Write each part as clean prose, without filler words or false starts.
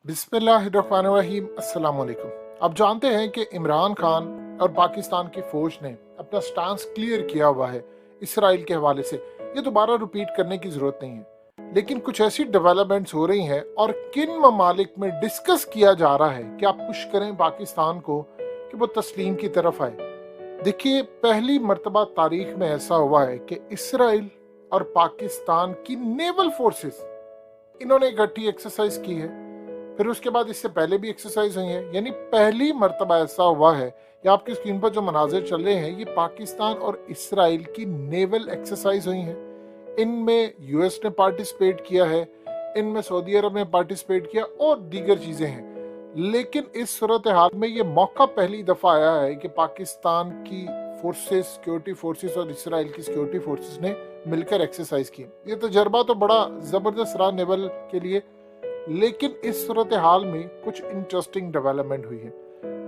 बिस्मिल्लाहिर्रहमानिर्रहीम। अस्सलाम वालेकुम। आप जानते हैं कि इमरान खान और पाकिस्तान की फौज ने अपना स्टांस क्लियर किया हुआ है इसराइल के हवाले से। ये दोबारा रिपीट करने की जरूरत नहीं है, लेकिन कुछ ऐसी डेवलपमेंट्स हो रही हैं और किन ममालिक में डिस्कस किया जा रहा है कि आप पुश करें पाकिस्तान को कि वो तस्लीम की तरफ आए। देखिए, पहली मर्तबा तारीख में ऐसा हुआ है कि इसराइल और पाकिस्तान की नेवल फोर्सेस इन्होंने इकट्ठी एक्सरसाइज की है। फिर उसके बाद इससे पहले भी एक्सरसाइज हुई है, यानी पहली मर्तबा ऐसा हुआ है। ये आपकी स्क्रीन पर जो मनाजिर चल रहे हैं, ये पाकिस्तान और इसराइल की नेवल एक्सरसाइज हुई हैं। इनमें यूएस ने पार्टिसिपेट किया है, इनमें सऊदी अरब ने पार्टिसिपेट किया और दीगर चीजें हैं। लेकिन इस सूरत हाल में ये मौका पहली दफा आया है कि पाकिस्तान की फोर्सेस, सिक्योरिटी फोर्सेस और इसराइल की सिक्योरिटी फोर्सेस ने मिलकर एक्सरसाइज की। ये तजर्बा तो बड़ा जबरदस्त रहा नेवल के लिए, लेकिन इस सूरत हाल में कुछ इंटरेस्टिंग डेवलपमेंट हुई है।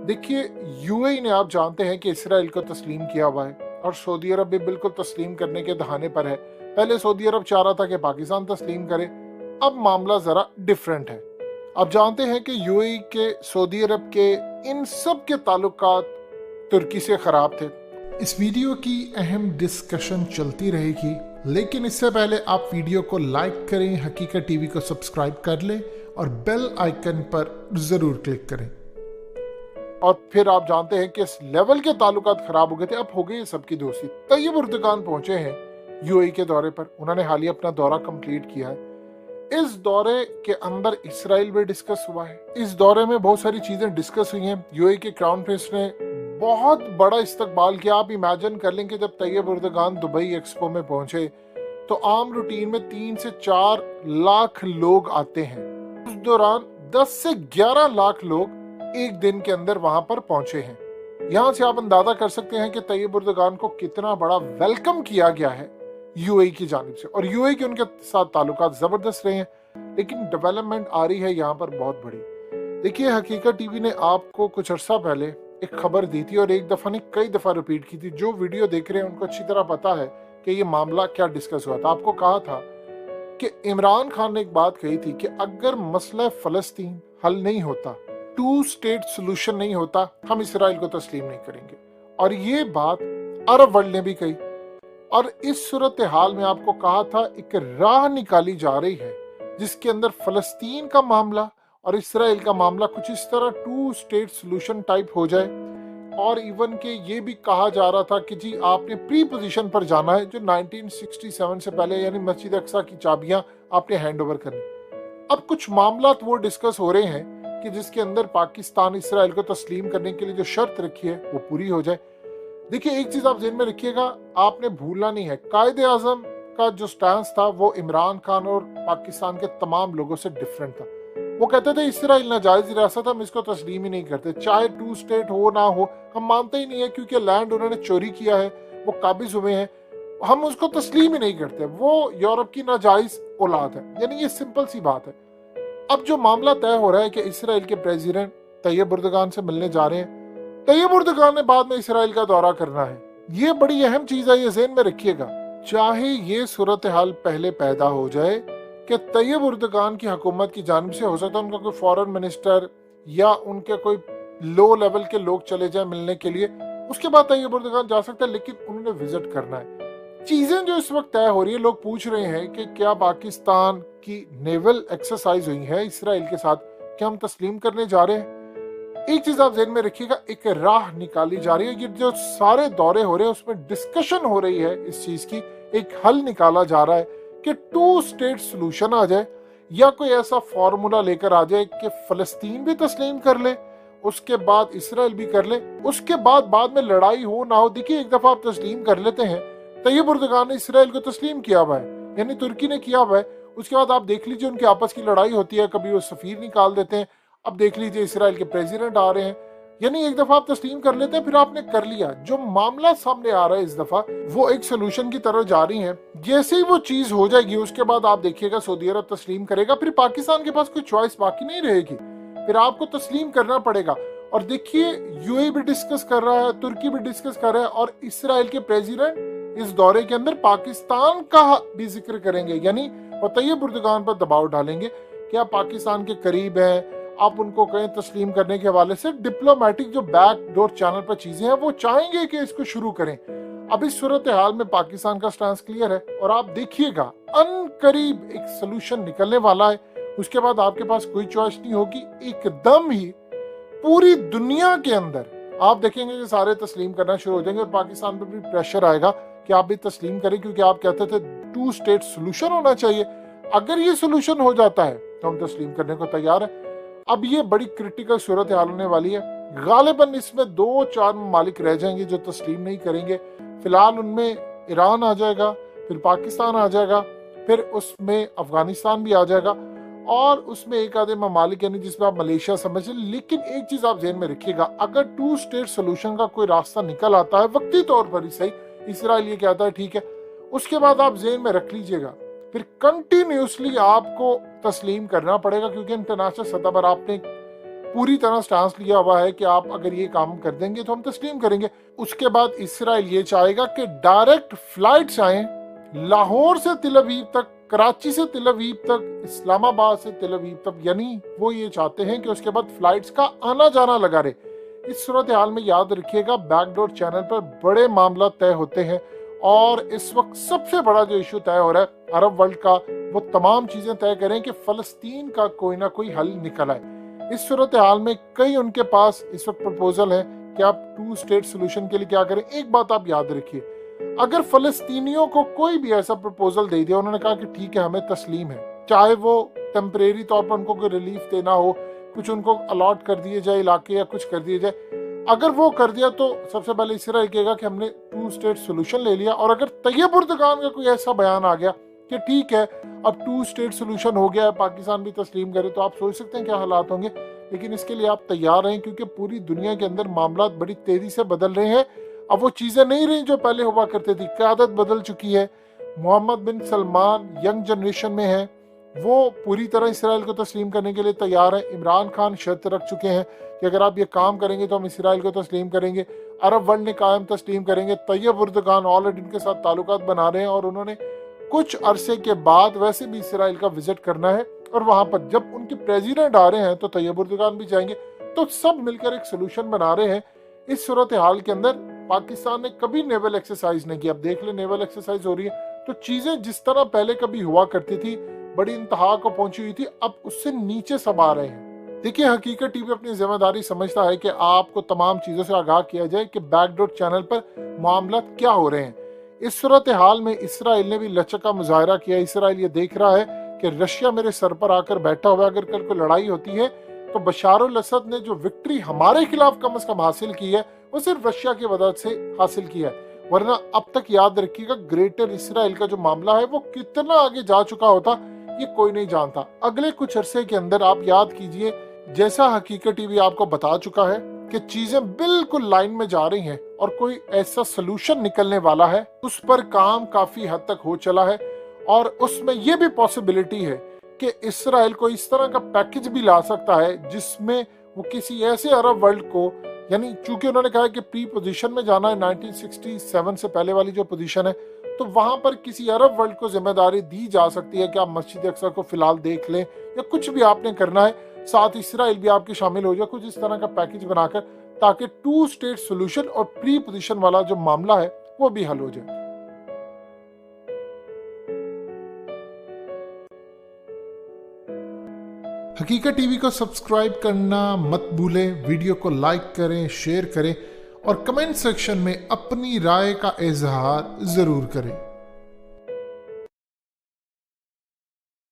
देखिए, यूएई ने, आप जानते हैं कि इसराइल को तस्लीम किया हुआ है और सऊदी अरब भी बिल्कुल तस्लीम करने के दहाने पर है। पहले सऊदी अरब चाह रहा था कि पाकिस्तान तस्लीम करे, अब मामला जरा डिफरेंट है। आप जानते हैं कि यूएई के, सऊदी अरब के, इन सब के ताल्लुकात तुर्की से खराब थे। इस वीडियो की अहम डिस्कशन चलती रहेगी, लेकिन इससे पहले आप वीडियो को लाइक करें, हकीकत टीवी को सब्सक्राइब कर लें और बेल आइकन पर जरूर क्लिक करें। और फिर आप जानते हैं कि इस लेवल के ताल्लुकात खराब हो गए थे, अब हो गई सबकी दोस्ती। तैयब उर्दगान पहुंचे हैं यूएई के दौरे पर। उन्होंने हाल ही अपना दौरा कंप्लीट किया है। इस दौरे के अंदर इसराइल भी डिस्कस हुआ है। इस दौरे में बहुत सारी चीजें डिस्कस हुई हैं। यूएई के क्राउन प्रिंस ने बहुत बड़ा इस्तकबाल किया। आप इमेजिन कर लें कि जब तैयब उर्दगान दुबई एक्सपो में पहुंचे तो आम रूटीन में 3 से 4 लाख लोग आते हैं। उस दौरान 10 से 11 लाख लोग एक दिन के अंदर वहां पर पहुंचे हैं। यहां से आप अंदाजा कर सकते हैं कि तैयब उर्दगान को कितना बड़ा वेलकम किया गया है यूएई की जानिब से, और यूएई के उनके साथ ताल्लुकात जबरदस्त रहे हैं। लेकिन डेवलपमेंट आ रही है यहाँ पर बहुत बड़ी। देखिए, हकीकत टीवी ने आपको कुछ अर्सा पहले एक खबर दी थी और एक दफा नहीं कई दफा रिपीट की थी। जो वीडियो देख रहे हैं उनको अच्छी तरह पता है कि ये मामला क्या डिस्कस हुआ था। आपको कहा था कि इमरान खान ने एक बात कही थी कि अगर मसला फलस्तीन हल नहीं होता, 2 स्टेट सोल्यूशन नहीं होता, हम इसराइल को तस्लीम नहीं करेंगे। और ये बात अरब वर्ल्ड ने भी कही। और इस सूरत हाल में आपको कहा था एक राह निकाली जा रही है जिसके अंदर फलस्तीन का मामला और इसराइल का मामला कुछ इस तरह 2 स्टेट सोल्यूशन टाइप हो जाए। और इवन के ये भी कहा जा रहा था कि जी आपने प्री पोजीशन पर जाना है, जो 1967 से पहले, यानी मस्जिद अक्सा की चाबियां आपने हैंड ओवर करनी। अब कुछ मामला वो डिस्कस हो रहे हैं कि जिसके अंदर पाकिस्तान इसराइल को तस्लीम करने के लिए जो शर्त रखी है वो पूरी हो जाए। देखिए, एक चीज आप ज़हन में रखिएगा, आपने भूलना नहीं है, कायदे आजम का जो स्टैंस था वो इमरान खान और पाकिस्तान के तमाम लोगों से डिफरेंट था। वो कहते थे इसराइल नाजायज रियासत, हम इसको तस्लीम ही नहीं करते, चाहे 2 स्टेट हो ना हो, हम मानते ही नहीं है, क्योंकि लैंड उन्होंने चोरी किया है, वो काबिज हुए हैं, हम उसको तस्लीम ही नहीं करते, वो यूरोप की नाजायज औलाद है। यानी ये सिंपल सी बात है। अब जो मामला तय हो रहा है कि इसराइल के प्रेसिडेंट तैयब उर्दगान से मिलने जा रहे हैं, तैयब उर्दगान ने बाद में इसराइल का दौरा करना है। ये बड़ी अहम चीज है, ये ज़हन में रखिएगा। चाहे ये सूरत हाल पहले पैदा हो जाए कि तैयब उर्दगान की हुकूमत की जानिब से, हो सकता है उनका कोई फॉरेन मिनिस्टर या उनके कोई लो लेवल के लोग चले जाए मिलने के लिए, उसके बाद तैयब उर्दगान जा सकता है, लेकिन उन्होंने विजिट करना है। चीजें जो इस वक्त तय हो रही है, लोग पूछ रहे हैं कि क्या पाकिस्तान की नेवल एक्सरसाइज हुई है इसराइल के साथ, क्या हम तस्लीम करने जा रहे हैं? एक चीज आप ज़हन में रखिएगा, एक राह निकाली जा रही है। ये जो सारे दौरे हो रहे हैं उसमें डिस्कशन हो रही है इस चीज की, एक हल निकाला जा रहा है कि 2 स्टेट सोल्यूशन आ जाए या कोई ऐसा फॉर्मूला लेकर आ जाए कि फलस्तीन भी तस्लीम कर ले, उसके बाद इसराइल भी कर ले, उसके बाद में लड़ाई हो ना हो। देखिए, एक दफा आप तस्लीम कर लेते हैं, तैयब उर्दगान ने इसराइल को तस्लीम किया हुआ है, यानी तुर्की ने किया हुआ है, उसके बाद आप देख लीजिए उनकी आपस की लड़ाई होती है, कभी वो सफीर निकाल देते हैं, अब देख लीजिए इसराइल के प्रेसिडेंट आ रहे हैं। यानी एक दफा आप तस्लीम कर लेते हैं, फिर आपने कर लिया। जो मामला सामने आ रहा है इस दफा, वो एक सोल्यूशन की तरफ जा रही है। जैसे ही वो चीज हो जाएगी, उसके बाद आप देखिएगा सऊदी अरब तस्लीम करेगा, फिर पाकिस्तान के पास कोई चॉइस बाकी नहीं रहेगी, फिर आपको तस्लीम करना पड़ेगा। और देखिए, यूएई भी डिस्कस कर रहा है, तुर्की भी डिस्कस कर रहा है, और इसराइल के प्रेसिडेंट इस दौरे के अंदर पाकिस्तान का भी जिक्र करेंगे, यानी वो तैयब उर्दगान पर दबाव डालेंगे कि आप पाकिस्तान के करीब है, आप उनको कहें तस्लीम करने के हवाले से, डिप्लोमेटिक जो बैक डोर चैनल पर चीजें हैं वो चाहेंगे कि इसको शुरू करें। अब इस सूरत हाल में पाकिस्तान का स्टांस क्लियर है और आप देखिएगा अनकरीब एक सोल्यूशन निकलने वाला है। उसके बाद आपके पास कोई चॉइस नहीं होगी, एकदम ही पूरी दुनिया के अंदर आप देखेंगे कि सारे तस्लीम करना शुरू हो जाएंगे और पाकिस्तान पर भी प्रेशर आएगा कि आप भी तस्लीम करें, क्योंकि आप कहते थे 2 स्टेट सोल्यूशन होना चाहिए। अगर ये सोल्यूशन हो जाता है तो हम तस्लीम करने को तैयार है। अब ये बड़ी क्रिटिकल सूरत हाल होने वाली है। गालिबन इसमें 2-4 ममालिक रह जाएंगे जो तस्लीम नहीं करेंगे। फिलहाल उनमें ईरान आ जाएगा, फिर पाकिस्तान आ जाएगा, फिर उसमें अफगानिस्तान भी आ जाएगा और उसमें एक आधे ममालिक यानी जिसमें आप मलेशिया समझ लें। लेकिन एक चीज आप ध्यान में रखिएगा, अगर 2 स्टेट सोल्यूशन का कोई रास्ता निकल आता है वक्ती तौर पर ही सही, इसराइल ये कहता है ठीक है, उसके बाद आप जेन में रख लीजिएगा, फिर कंटिन्यूसली आपको तस्लीम करना पड़ेगा, क्योंकि इंटरनेशनल सतह पर आपने पूरी तरह स्टांस लिया हुआ है कि आप अगर ये काम कर देंगे तो हम तस्लीम करेंगे। उसके बाद इसराइल ये चाहेगा कि डायरेक्ट फ्लाइट्स आए लाहौर से तिल अवीव तक, कराची से तिल अवीव तक, इस्लामाबाद से तिल अवीव तक, यानी वो ये चाहते हैं कि उसके बाद फ्लाइट्स का आना जाना लगा रहे। इस सूरत हाल में याद रखिएगा बैकडोर चैनल पर बड़े मामला तय होते हैं और इस वक्त सबसे बड़ा जो इशू तय हो रहा है अरब वर्ल्ड का, वो तमाम चीजें तय करें कि फलस्तीन का कोई ना कोई हल निकल आए। इस सूरत हाल में कई उनके पास इस वक्त प्रपोजल है कि आप 2 स्टेट सोल्यूशन के लिए क्या करें। एक बात आप याद रखिए, अगर फलस्तीनियों को कोई भी ऐसा प्रपोजल दे दिया, उन्होंने कहा कि ठीक है हमें तस्लीम है, चाहे वो टेम्परेरी तौर पर उनको कोई रिलीफ देना हो, कुछ उनको अलॉट कर दिए जाए इलाके या कुछ कर दिए जाए, अगर वो कर दिया तो सबसे पहले इसराइल कहेगा कि हमने 2 स्टेट सोल्यूशन ले लिया। और अगर तैयब उर्दगान का कोई ऐसा बयान आ गया कि ठीक है अब 2 स्टेट सोल्यूशन हो गया है, पाकिस्तान भी तस्लीम करे, तो आप सोच सकते हैं क्या हालात होंगे। लेकिन इसके लिए आप तैयार रहें, क्योंकि पूरी दुनिया के अंदर मामला बड़ी तेजी से बदल रहे हैं। अब वो चीजें नहीं रही जो पहले हुआ करती थी, क़यादत बदल चुकी है। मोहम्मद बिन सलमान यंग जनरेशन में है, वो पूरी तरह इसराइल को तस्लीम करने के लिए तैयार है। इमरान खान शर्त रख चुके हैं कि अगर आप ये काम करेंगे तो हम इसराइल को तस्लीम करेंगे। अरब वर्ल्ड ने कायम तस्लीम करेंगे। तैयब उर्दगान ऑलरेडी इनके साथ ताल्लुकात बना रहे हैं और उन्होंने कुछ अरसे के बाद वैसे भी इसराइल का विजिट करना है और वहां पर जब उनके प्रेसिडेंट आ रहे हैं तो तैयब उर्दगान भी जाएंगे, तो सब मिलकर एक सोल्यूशन बना रहे हैं। इस सूरत हाल के अंदर पाकिस्तान ने कभी नेवल एक्सरसाइज नहीं की। अब देख ले नेवल एक्सरसाइज हो रही है तो चीजें जिस तरह पहले कभी हुआ करती थी, बड़ी इंतहा को पहुंची हुई थी, अब उससे नीचे सब आ रहे हैं। देखिए हकीकत टीवी अपनी जिम्मेदारी समझता है कि आपको तमाम चीजों से आगाह किया जाए कि बैकडोर चैनल पर मामला क्या हो रहे हैं। इस सूरत हाल में इसराइल ने भी लचक का मुजाहरा किया। इसराइल ये देख रहा है कि रशिया मेरे सर पर आकर बैठा हुआ, अगर कल को लड़ाई होती है तो बशार अल असद ने जो विक्ट्री हमारे खिलाफ कम से कम हासिल की है वो सिर्फ रशिया की मदद से हासिल किया है, वरना अब तक याद रखिएगा ग्रेटर इसराइल का जो मामला है वो कितना आगे जा चुका होता ये कोई नहीं जानता। अगले कुछ अरसे के अंदर आप याद कीजिए, जैसा हकीकत टीवी आपको बता चुका है कि चीजें बिल्कुल लाइन में जा रही हैं और कोई ऐसा सोल्यूशन निकलने वाला है, उस पर काम काफी हद तक हो चला है और उसमें यह भी पॉसिबिलिटी है कि इसराइल को इस तरह का पैकेज भी ला सकता है जिसमें वो किसी ऐसे अरब वर्ल्ड को, यानी चूंकि उन्होंने कहा कि प्री पोजीशन में जाना है 1967 से पहले वाली जो पोजीशन है, तो वहां पर किसी अरब वर्ल्ड को जिम्मेदारी दी जा सकती है कि आप मस्जिद अक्सा को फिलहाल देख लें या कुछ भी आपने करना है, साथ इसराइल भी आपके शामिल हो जाए, कुछ इस तरह का पैकेज बनाकर, ताकि 2 स्टेट सोल्यूशन और प्री पोजीशन वाला जो मामला है वो भी हल हो जाए। हकीकत टीवी को सब्सक्राइब करना मत भूलें, वीडियो को लाइक करें, शेयर करें और कमेंट सेक्शन में अपनी राय का इजहार जरूर करें।